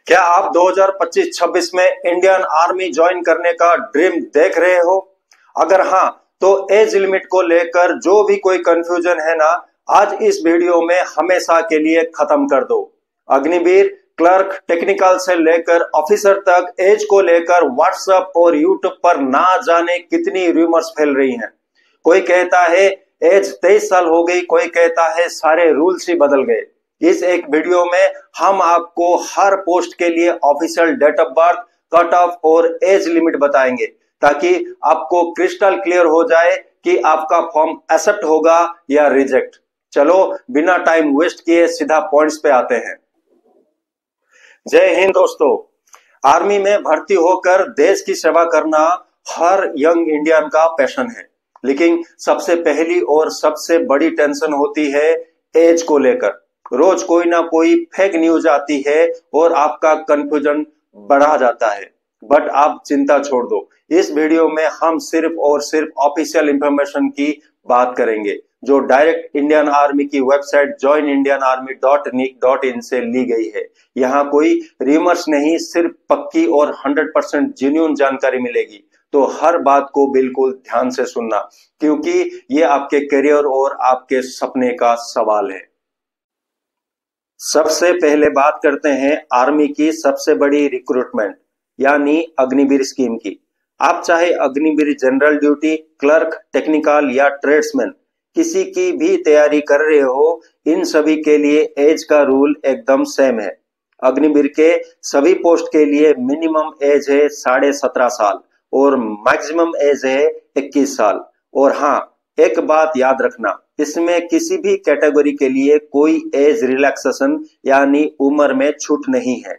क्या आप 2025-26 में इंडियन आर्मी ज्वाइन करने का ड्रीम देख रहे हो? अगर हाँ, तो एज लिमिट को लेकर जो भी कोई कंफ्यूजन है ना, आज इस वीडियो में हमेशा के लिए खत्म कर दो। अग्निवीर, क्लर्क, टेक्निकल से लेकर ऑफिसर तक एज को लेकर व्हाट्सएप और यूट्यूब पर ना जाने कितनी रूमर्स फैल रही हैं। कोई कहता है एज 23 साल हो गई, कोई कहता है सारे रूल्स ही बदल गए। इस एक वीडियो में हम आपको हर पोस्ट के लिए official date of birth, cut off और एज लिमिट बताएंगे, ताकि आपको क्रिस्टल क्लियर हो जाए कि आपका फॉर्म एक्सेप्ट होगा या रिजेक्ट। चलो बिना टाइम वेस्ट किए सीधा पॉइंट्स पे आते हैं। जय हिंद दोस्तों। आर्मी में भर्ती होकर देश की सेवा करना हर यंग इंडियन का पैशन है, लेकिन सबसे पहली और सबसे बड़ी टेंशन होती है एज को लेकर। रोज कोई ना कोई फेक न्यूज आती है और आपका कंफ्यूजन बढ़ा जाता है। बट आप चिंता छोड़ दो, इस वीडियो में हम सिर्फ और सिर्फ ऑफिशियल इंफॉर्मेशन की बात करेंगे, जो डायरेक्ट इंडियन आर्मी की वेबसाइट joinindianarmy.nic.in से ली गई है। यहाँ कोई रिमर्स नहीं, सिर्फ पक्की और 100% जेन्युइन जानकारी मिलेगी। तो हर बात को बिल्कुल ध्यान से सुनना, क्योंकि ये आपके करियर और आपके सपने का सवाल है। सबसे पहले बात करते हैं आर्मी की सबसे बड़ी रिक्रूटमेंट यानी अग्निवीर स्कीम की। आप चाहे Agniveer general duty, clerk, technical या ट्रेड्समैन किसी की भी तैयारी कर रहे हो, इन सभी के लिए एज का रूल एकदम सेम है। अग्निवीर के सभी पोस्ट के लिए मिनिमम एज है 17.5 साल और मैक्सिमम एज है 21 साल। और हाँ, एक बात याद रखना, इसमें किसी भी कैटेगरी के लिए कोई एज रिलैक्सेशन यानी उम्र में छूट नहीं है।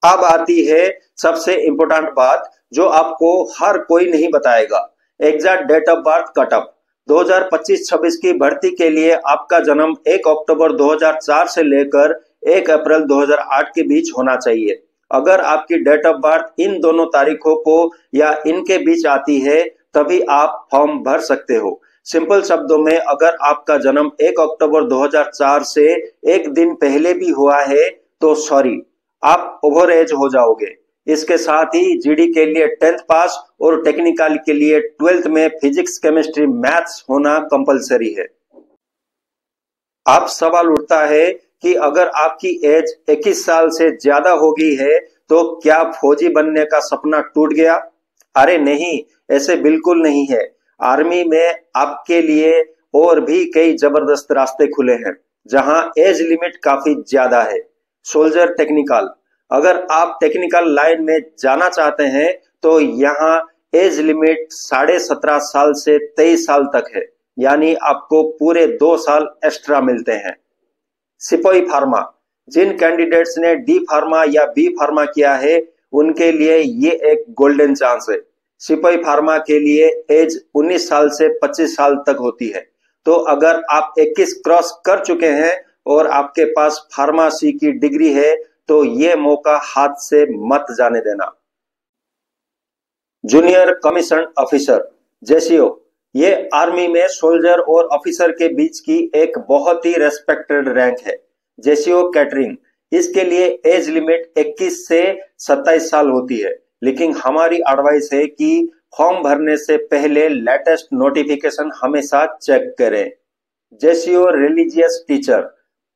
अब आती है सबसे इंपॉर्टेंट बात, जो आपको हर कोई नहीं बताएगा। Exact date of birth cut off 2025-26 की भर्ती के लिए आपका जन्म 1 अक्टूबर 2004 से लेकर 1 अप्रैल 2008 के बीच होना चाहिए। अगर आपकी डेट ऑफ बर्थ इन दोनों तारीखों को या इनके बीच आती है, तभी आप फॉर्म भर सकते हो। सिंपल शब्दों में, अगर आपका जन्म 1 अक्टूबर 2004 से एक दिन पहले भी हुआ है तो सॉरी, आप ओवर एज हो जाओगे। इसके साथ ही जीडी के लिए 10th पास और टेक्निकल के लिए 12th में फिजिक्स, केमिस्ट्री, मैथ्स होना कंपलसरी है। अब सवाल उठता है कि अगर आपकी एज 21 साल से ज्यादा हो गई है तो क्या फौजी बनने का सपना टूट गया? अरे नहीं, ऐसे बिल्कुल नहीं है। आर्मी में आपके लिए और भी कई जबरदस्त रास्ते खुले हैं, जहां एज लिमिट काफी ज्यादा है। सोल्जर टेक्निकल, अगर आप टेक्निकल लाइन में जाना चाहते हैं तो यहाँ एज लिमिट 17.5 साल से 23 साल तक है, यानी आपको पूरे 2 साल एक्स्ट्रा मिलते हैं। सिपाही फार्मा, जिन कैंडिडेट्स ने डी फार्मा या बी फार्मा किया है, उनके लिए ये एक गोल्डन चांस है। सिपाही फार्मा के लिए एज 19 साल से 25 साल तक होती है। तो अगर आप 21 क्रॉस कर चुके हैं और आपके पास फार्मेसी की डिग्री है, तो ये मौका हाथ से मत जाने देना। जूनियर कमीशन ऑफिसर जेसीओ, ये आर्मी में सोल्जर और ऑफिसर के बीच की एक बहुत ही रेस्पेक्टेड रैंक है। जेसीओ कैटरिंग, इसके लिए एज लिमिट 21 से 27 साल होती है, लेकिन हमारी एडवाइस है कि फॉर्म भरने से पहले लेटेस्ट नोटिफिकेशन हमेशा चेक करें। जेसीओ रिलीजियस टीचर,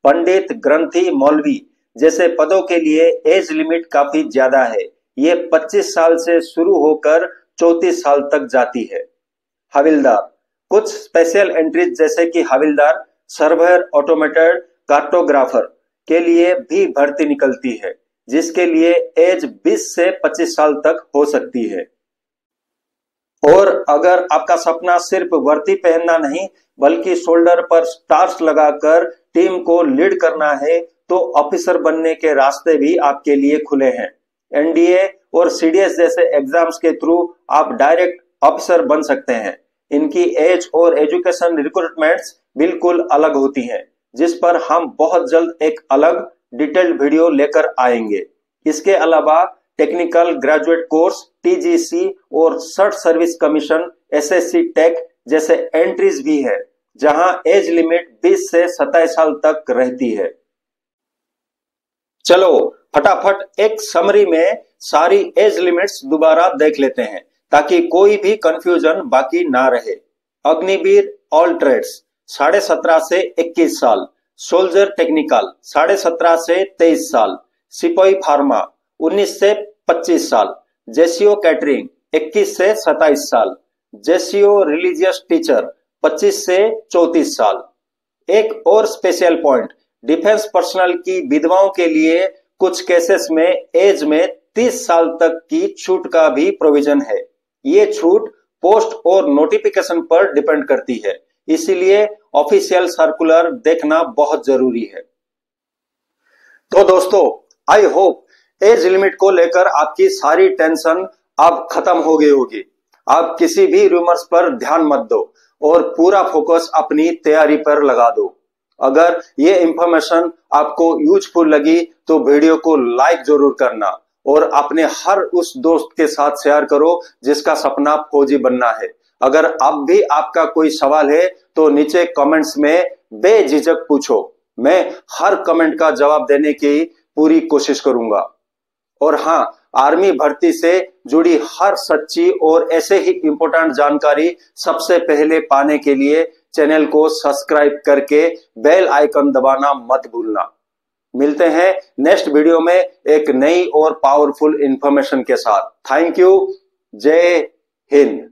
पंडित, ग्रंथी, मौलवी जैसे पदों के लिए एज लिमिट काफी ज्यादा है। ये 25 साल से शुरू होकर 34 साल तक जाती है। हविलदार, कुछ स्पेशल एंट्रीज जैसे कि हविलदार, सर्वेयर, ऑटोमेटेड, कार्टोग्राफर के लिए भी भर्ती निकलती है, जिसके लिए एज 20 से 25 साल तक हो सकती है। और अगर आपका सपना सिर्फ वर्दी पहनना नहीं, बल्कि शोल्डर पर स्टार्स लगाकर टीम को लीड करना है, तो ऑफिसर बनने के रास्ते भी आपके लिए खुले हैं। एनडीए और सीडीएस जैसे एग्जाम्स के थ्रू आप डायरेक्ट ऑफिसर बन सकते हैं। इनकी एज और एजुकेशन रिक्रूटमेंट्स बिल्कुल अलग होती हैं, जिस पर हम बहुत जल्द एक अलग डिटेल्ड वीडियो लेकर आएंगे। इसके अलावा टेक्निकल ग्रेजुएट कोर्स, टीजीसी और search service commission, SSC tech जैसे एंट्रीज भी है, जहां एज लिमिट 20 से 27 साल तक रहती है। चलो फटाफट एक समरी में सारी एज लिमिट्स दोबारा देख लेते हैं ताकि कोई भी कंफ्यूजन बाकी ना रहे। अग्निवीर ऑल ट्रेड्स 17.5 से 21 साल, सोल्जर टेक्निकल 17.5 से 23 साल, सिपाही फार्मा 19 से 25 साल, जेसीओ कैटरिंग 21 से 27 साल, जेसीओ रिलीजियस टीचर 25 से 34 साल। एक और स्पेशल पॉइंट, डिफेंस पर्सनल की विधवाओं के लिए कुछ केसेस में एज में 30 साल तक की छूट का भी प्रोविजन है। ये छूट पोस्ट और नोटिफिकेशन पर डिपेंड करती है, इसीलिए ऑफिशियल सर्कुलर देखना बहुत जरूरी है। तो दोस्तों, आई होप एज लिमिट को लेकर आपकी सारी टेंशन अब खत्म हो गई होगी। आप किसी भी रूमर्स पर ध्यान मत दो और पूरा फोकस अपनी तैयारी पर लगा दो। अगर ये इंफॉर्मेशन आपको यूजफुल लगी तो वीडियो को लाइक जरूर करना और अपने हर उस दोस्त के साथ शेयर करो जिसका सपना फौजी बनना है। अगर अब भी आपका कोई सवाल है तो नीचे कमेंट्स में बेझिझक पूछो, मैं हर कमेंट का जवाब देने की पूरी कोशिश करूंगा। और हाँ, आर्मी भर्ती से जुड़ी हर सच्ची और ऐसे ही इंपॉर्टेंट जानकारी सबसे पहले पाने के लिए चैनल को सब्सक्राइब करके बेल आइकन दबाना मत भूलना। मिलते हैं नेक्स्ट वीडियो में एक नई और पावरफुल इंफॉर्मेशन के साथ। Thank you. जय हिंद।